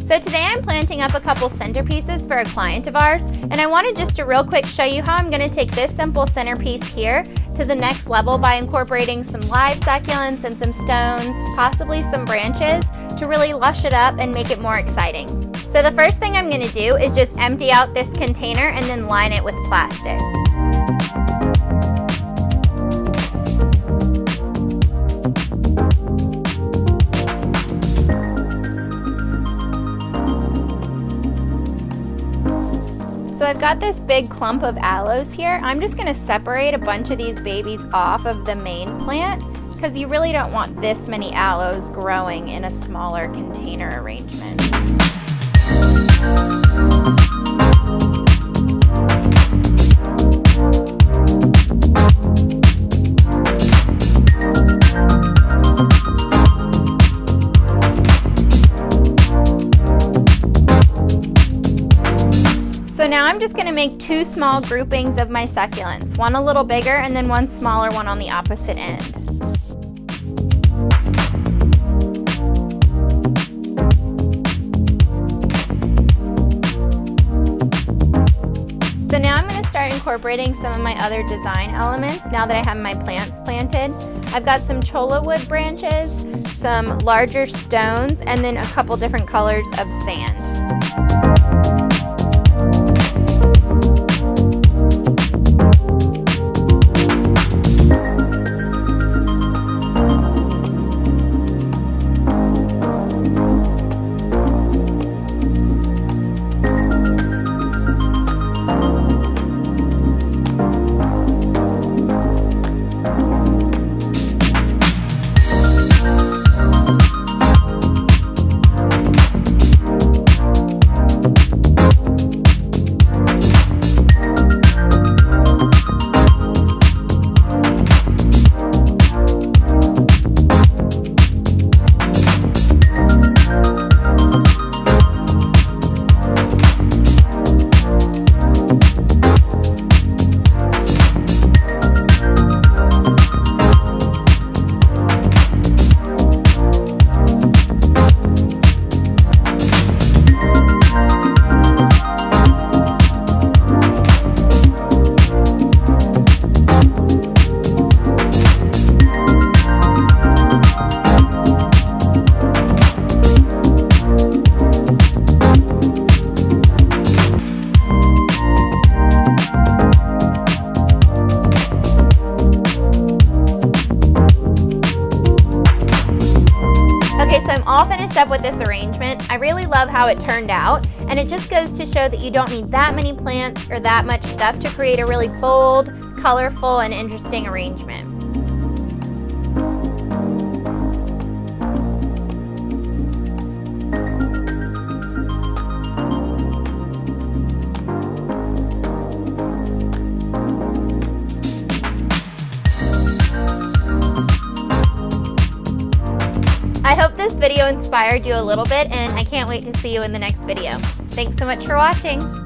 So today I'm planting up a couple centerpieces for a client of ours, and I wanted just to real quick show you how I'm going to take this simple centerpiece here to the next level by incorporating some live succulents and some stones, possibly some branches, to really lush it up and make it more exciting. So the first thing I'm going to do is just empty out this container and then line it with plastic. So I've got this big clump of aloes here. I'm just going to separate a bunch of these babies off of the main plant because you really don't want this many aloes growing in a smaller container arrangement. So now I'm just going to make two small groupings of my succulents, one a little bigger and then one smaller one on the opposite end. So now I'm going to start incorporating some of my other design elements now that I have my plants planted. I've got some cholla wood branches, some larger stones, and then a couple different colors of sand. Okay, so I'm all finished up with this arrangement. I really love how it turned out, and it just goes to show that you don't need that many plants or that much stuff to create a really bold, colorful, and interesting arrangement. I hope this video inspired you a little bit, and I can't wait to see you in the next video. Thanks so much for watching.